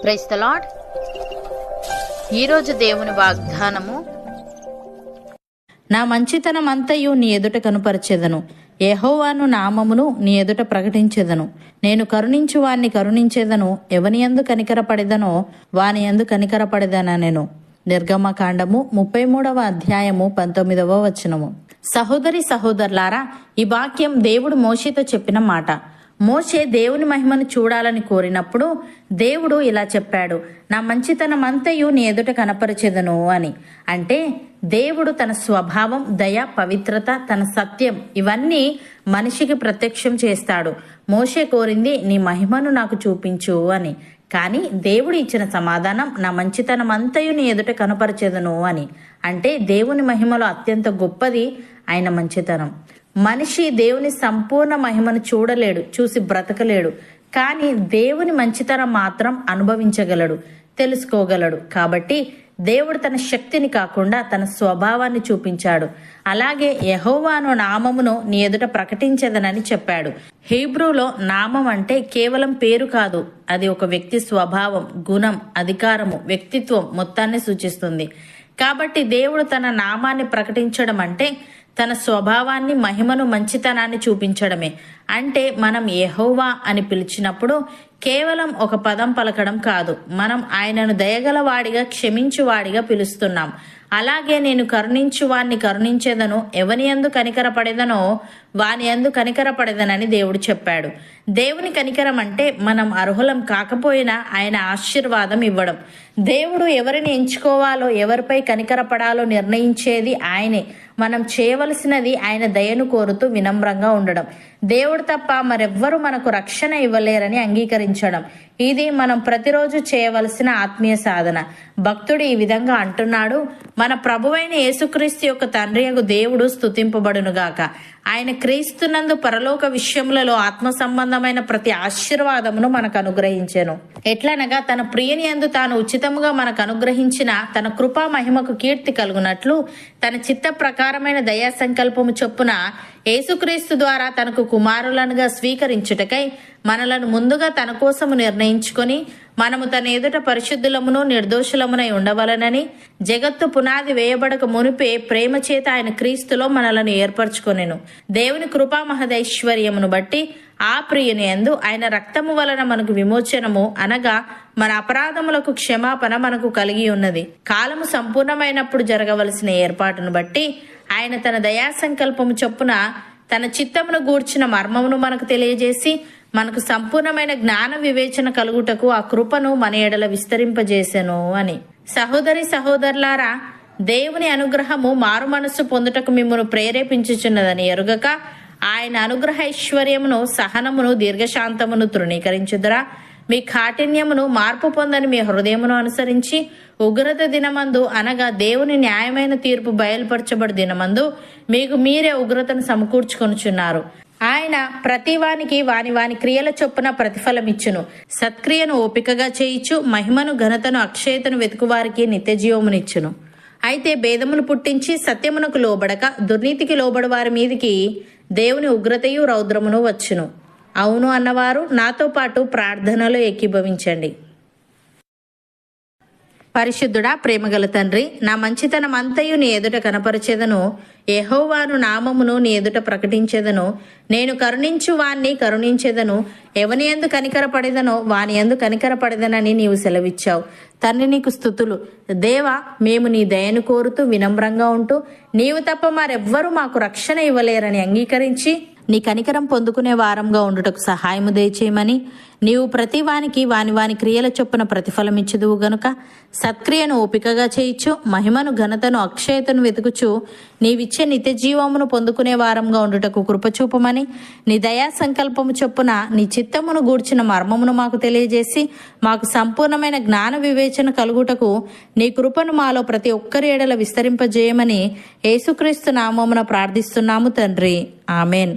Praise the lord. ఈరోజు దేవుని వాగ్దానము, నా మంచితనం అంతయు నీ ఎదుట కనుపరచెదను, యెహోవాను నామమును నీ ఎదుట ప్రకటించెదను. నేను కరుణించు వాణ్ణి కరుణించెదను, ఎవని యందు కనికరపడెదనో వాని యందు కనికరపడెదనెను. నిర్గమకాండము 33వ అధ్యాయము 19వ వచనము. సహోదరి సహోదరులారా, ఈ వాక్యం దేవుడు మోషేతో చెప్పిన మాట. మోషే దేవుని మహిమను చూడాలని కోరినప్పుడు దేవుడు ఇలా చెప్పాడు, నా మంచితనం అంతయు నీ ఎదుట కనపరచెదను అని. అంటే దేవుడు తన స్వభావం, దయ, పవిత్రత, తన సత్యం ఇవన్నీ మనిషికి ప్రత్యక్షం చేస్తాడు. మోషే కోరింది, నీ మహిమను నాకు చూపించు అని. కానీ దేవుడు ఇచ్చిన సమాధానం, నా మంచితనం అంతయు నీ ఎదుట కనపరచెదను అని. అంటే దేవుని మహిమలో అత్యంత గొప్పది ఆయన మంచితనం. మనిషి దేవుని సంపూర్ణ మహిమను చూడలేడు, చూసి బ్రతకలేడు. కానీ దేవుని మంచితనం మాత్రం అనుభవించగలడు, తెలుసుకోగలడు. కాబట్టి దేవుడు తన శక్తిని కాకుండా తన స్వభావాన్ని చూపించాడు. అలాగే యెహోవాను నామమును నీ ఎదుట ప్రకటించదనని చెప్పాడు. హీబ్రూలో నామం అంటే కేవలం పేరు కాదు, అది ఒక వ్యక్తి స్వభావం, గుణం, అధికారము, వ్యక్తిత్వం మొత్తాన్ని సూచిస్తుంది. కాబట్టి దేవుడు తన నామాన్ని ప్రకటించడం అంటే తన స్వభావాన్ని, మహిమను, మంచితనాన్ని చూపించడమే. అంటే మనం యెహోవా అని పిలిచినప్పుడు కేవలం ఒక పదం పలకడం కాదు, మనం ఆయనను దయగలవాడిగా, క్షమించువాడిగా పిలుస్తున్నాం. అలాగే నేను కరుణించు వాణ్ణి కరుణించేదను, ఎవని యందు కనికరపడేదనో వాని యందు కనికరపడేదనని దేవుడు చెప్పాడు. దేవుని కనికరం అంటే మనం అర్హులం కాకపోయినా ఆయన ఆశీర్వాదం ఇవ్వడం. దేవుడు ఎవరిని ఎంచుకోవాలో, ఎవరిపై కనికరపడాలో నిర్ణయించేది ఆయనే. మనం చేయవలసినది ఆయన దయను కోరుతూ వినమ్రంగా ఉండడం. దేవుడు తప్ప మరెవ్వరూ మనకు రక్షణ ఇవ్వలేరని అంగీకరించడం. ఇది మనం ప్రతిరోజు చేయవలసిన ఆత్మీయ సాధన. భక్తుడు ఈ విధంగా అంటున్నాడు, మన ప్రభువైన యేసుక్రీస్తు యొక్క తండ్రియగు దేవుడు స్తుతింపబడునుగాక. ఆయన క్రీస్తునందు పరలోక విషయములలో ఆత్మ సంబంధమైన ప్రతి ఆశీర్వాదమును మనకు అనుగ్రహించెను. ఎట్లనగా తన ప్రియని యందు తాను ఉచితముగా మనకు అనుగ్రహించిన తన కృపా మహిమకు కీర్తి కలుగునట్లు తన చిత్త ప్రకారమైన దయా సంకల్పము చొప్పున యేసుక్రీస్తు ద్వారా తనకు కుమారులనుగా స్వీకరించుటకై మనలను ముందుగా తన కోసము నిర్ణయించుకొని మనము తన ఎదుట పరిశుద్ధులమును నిర్దోషులమునై ఉండవలనని జగత్తు పునాది వేయబడక మునిపే ప్రేమ చేత ఆయన క్రీస్తులో మనలను ఏర్పరచుకొనెను. దేవుని కృపా మహదైశ్వర్యమును బట్టి ఆ ప్రియుని యందు ఆయన రక్తము వలన మనకు విమోచనము, అనగా మన అపరాధములకు క్షమాపణ మనకు కలిగి ఉన్నది. కాలము సంపూర్ణమైనప్పుడు జరగవలసిన ఏర్పాటును బట్టి ఆయన తన దయా సంకల్పము చొప్పున తన చిత్తమును గూర్చిన మర్మమును మనకు తెలియజేసి మనకు సంపూర్ణమైన జ్ఞాన వివేచన కలుగుటకు ఆ కృపను మన ఎడల విస్తరింపజేసెను అని. సహోదరి సహోదరులారా, దేవుని అనుగ్రహము మారు మనస్సు పొందుటకు మిమ్మల్ని ప్రేరేపించుచున్నదని ఎరుగక ఆయన అనుగ్రహ ఐశ్వర్యమును, సహనమును, దీర్ఘశాంతమును తృణీకరించుదురా? మీ కాఠిన్యమును మార్పు పొందని మీ హృదయమును అనుసరించి ఉగ్రత దినమందు, అనగా దేవుని న్యాయమైన తీర్పు బయలుపరచబడి దినమందు మీకు మీరే ఉగ్రతను సమకూర్చుకొనుచున్నారు. ఆయన ప్రతివానికి వాని వాని క్రియల చొప్పున ప్రతిఫలమిచ్చును. సత్క్రియను ఓపికగా చేయిచు మహిమను, ఘనతను, అక్షయతను వెతుకువారికి నిత్య జీవమునిచ్చును. అయితే భేదమును పుట్టించి సత్యమునకు లోబడక దుర్నీతికి లోబడి వారి మీదికి దేవుని ఉగ్రతయు రౌద్రమును వచ్చును. అవును అన్నవారు నాతో పాటు ప్రార్థనలో ఏకీభవించండి. పరిశుద్ధుడా, ప్రేమగల తండ్రి, నా మంచితనం అంతయు నీ ఎదుట కనపరచెదను, యెహోవాను నామమును నీ ఎదుట ప్రకటించెదను. నేను కరుణించు వాణ్ణి కరుణించెదను, ఎవని యందు కనికరపడేదనో వాని యందు కనికరపడేదనని నీవు సెలవిచ్చావు. తండ్రి, నీకు స్తుతులు. దేవా, మేము నీ దయను కోరుతూ వినమ్రంగా ఉంటూ నీవు తప్ప మరెవ్వరూ మాకు రక్షణ ఇవ్వలేరని అంగీకరించి నీ కనికరం పొందుకునే వారంగా ఉండుటకు సహాయము దయచేయమని, నీవు ప్రతి వానికి వాని వాని క్రియల చొప్పున ప్రతిఫలమిచ్చుదువు గనుక సత్క్రియను ఓపికగా చేయిచు మహిమను, ఘనతను, అక్షయతను వెతుకుచు నీవిచ్చే నిత్య జీవమును పొందుకునే వారంగా ఉండుటకు కృపచూపమని, నీ దయా సంకల్పము చొప్పున నీ చిత్తమును గూర్చిన మర్మమును మాకు తెలియజేసి మాకు సంపూర్ణమైన జ్ఞాన వివేచన కలుగుటకు నీ కృపను మాలో ప్రతి ఒక్కరి ఎడల విస్తరింపజేయమని యేసుక్రీస్తు నామమున ప్రార్థిస్తున్నాము తండ్రి. ఆమెన్.